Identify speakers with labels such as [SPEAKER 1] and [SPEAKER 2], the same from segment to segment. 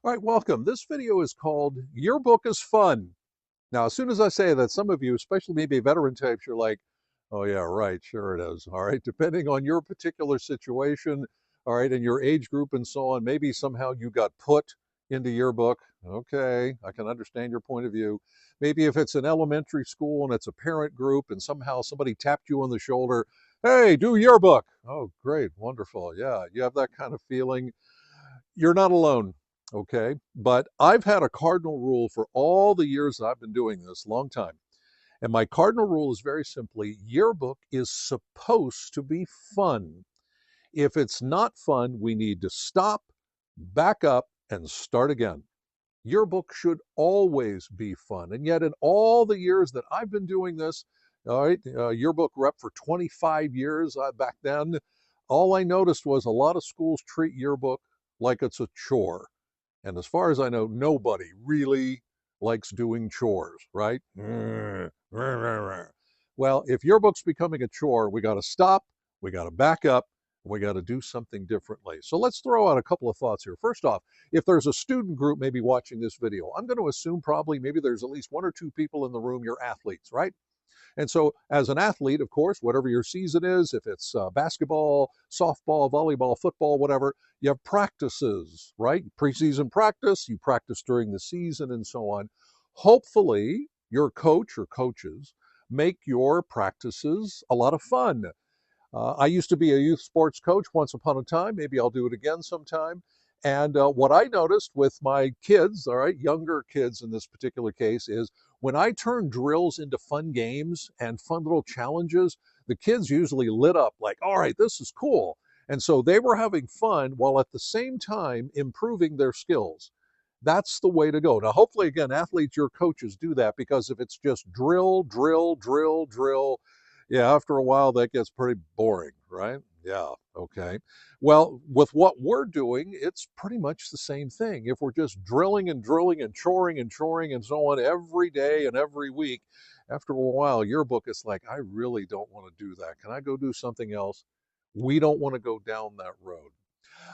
[SPEAKER 1] All right, welcome. This video is called Yearbook is Fun. Now, as soon as I say that, some of you, especially maybe veteran types, you're like, oh yeah, right, sure it is. All right, depending on your particular situation, all right, and your age group and so on, maybe somehow you got put into yearbook. Okay, I can understand your point of view. Maybe if it's an elementary school and it's a parent group and somehow somebody tapped you on the shoulder, hey, do yearbook. Oh, great, wonderful. Yeah, you have that kind of feeling. You're not alone, okay? But I've had a cardinal rule for all the years that I've been doing this, long time. And my cardinal rule is very simply yearbook is supposed to be fun. If it's not fun, we need to stop, back up, and start again. Yearbook should always be fun. And yet, in all the years that I've been doing this, all right, yearbook rep for 25 years back then, all I noticed was a lot of schools treat yearbook like it's a chore. And as far as I know, nobody really likes doing chores, right? Well, if yearbook's becoming a chore, we got to stop, we got to back up, we got to do something differently. So let's throw out a couple of thoughts here. First off, if there's a student group maybe watching this video, I'm going to assume probably maybe there's at least one or two people in the room, you're athletes, right? And so, as an athlete, of course, whatever your season is, if it's basketball, softball, volleyball, football, whatever, you have practices, right? Preseason practice, you practice during the season, and so on. Hopefully, your coach or coaches make your practices a lot of fun. I used to be a youth sports coach once upon a time. Maybe I'll do it again sometime. And what I noticed with my kids, all right, younger kids in this particular case, is when I turn drills into fun games and fun little challenges, the kids usually lit up like, all right, this is cool. And so they were having fun while at the same time improving their skills. That's the way to go. Now, hopefully, again, athletes, your coaches do that, because if it's just drill, drill, drill, drill, yeah, after a while that gets pretty boring, right? Yeah, okay. Well, with what we're doing, it's pretty much the same thing. If we're just drilling and drilling and choring and so on every day and every week, after a while, yearbook is like, I really don't want to do that. Can I go do something else? We don't want to go down that road.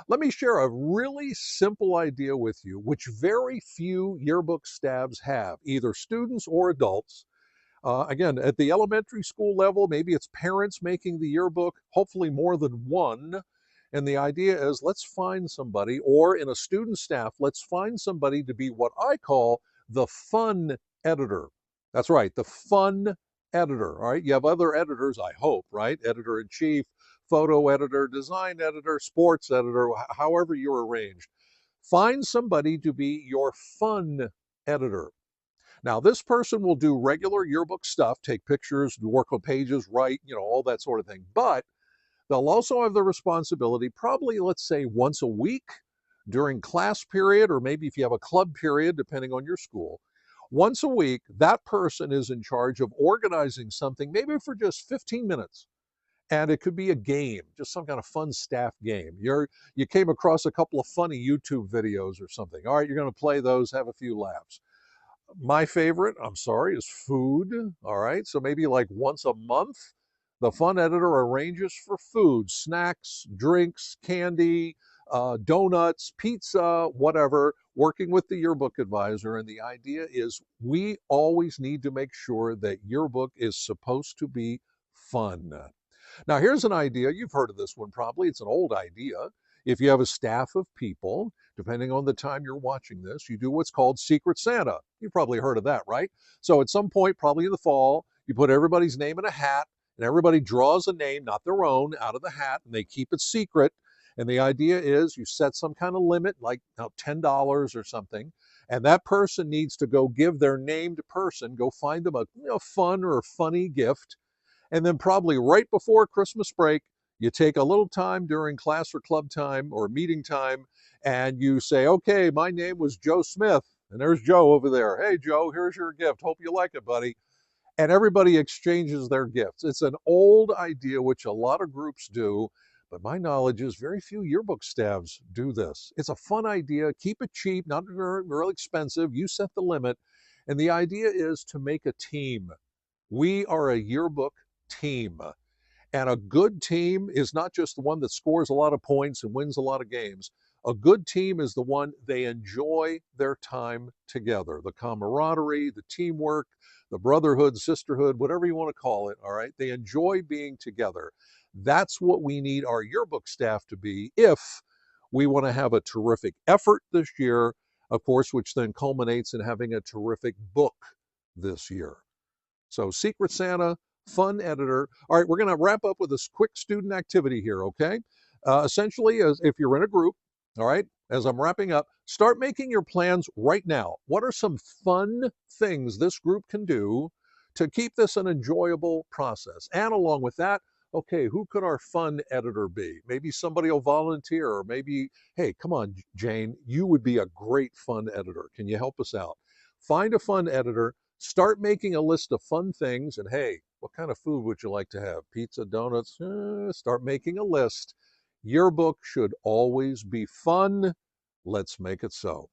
[SPEAKER 1] Let me share a really simple idea with you, which very few yearbook staffs have, either students or adults. Again, at the elementary school level, maybe it's parents making the yearbook, hopefully more than one. And the idea is, let's find somebody, or in a student staff, let's find somebody to be what I call the fun editor. That's right, the fun editor. All right, you have other editors, I hope, right? Editor in chief, photo editor, design editor, sports editor, however you're arranged. Find somebody to be your fun editor. Now, this person will do regular yearbook stuff, take pictures, work on pages, write, all that sort of thing. But they'll also have the responsibility, probably, let's say, once a week during class period, or maybe if you have a club period, depending on your school. Once a week, that person is in charge of organizing something, maybe for just 15 minutes. And it could be a game, just some kind of fun staff game. You came across a couple of funny YouTube videos or something. All right, you're going to play those, have a few laughs. My favorite, I'm sorry, is food. All right. So maybe like once a month, the fun editor arranges for food, snacks, drinks, candy, donuts, pizza, whatever, working with the yearbook advisor. And the idea is we always need to make sure that yearbook is supposed to be fun. Now, here's an idea. You've heard of this one probably. It's an old idea. If you have a staff of people, depending on the time you're watching this, you do what's called Secret Santa. You've probably heard of that, right? So at some point, probably in the fall, you put everybody's name in a hat, and everybody draws a name, not their own, out of the hat, and they keep it secret. And the idea is you set some kind of limit, like $10 or something, and that person needs to go give their named person, go find them a fun or funny gift. And then probably right before Christmas break, you take a little time during class or club time or meeting time, and you say, okay, my name was Joe Smith, and there's Joe over there. Hey, Joe, here's your gift. Hope you like it, buddy. And everybody exchanges their gifts. It's an old idea, which a lot of groups do, but my knowledge is very few yearbook staffs do this. It's a fun idea. Keep it cheap, not very expensive. You set the limit. And the idea is to make a team. We are a yearbook team. And a good team is not just the one that scores a lot of points and wins a lot of games. A good team is the one they enjoy their time together, the camaraderie, the teamwork, the brotherhood, sisterhood, whatever you want to call it. All right. They enjoy being together. That's what we need our yearbook staff to be if we want to have a terrific effort this year, of course, which then culminates in having a terrific book this year. So, Secret Santa, fun editor. All right, we're going to wrap up with this quick student activity here, okay? Essentially, as if you're in a group, all right, as I'm wrapping up, start making your plans right now. What are some fun things this group can do to keep this an enjoyable process? And along with that, okay, who could our fun editor be? Maybe somebody will volunteer, or maybe, hey, come on, Jane, you would be a great fun editor. Can you help us out? Find a fun editor. Start making a list of fun things, and hey, what kind of food would you like to have? Pizza, donuts? Start making a list. Yearbook should always be fun. Let's make it so.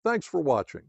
[SPEAKER 1] Thanks for watching.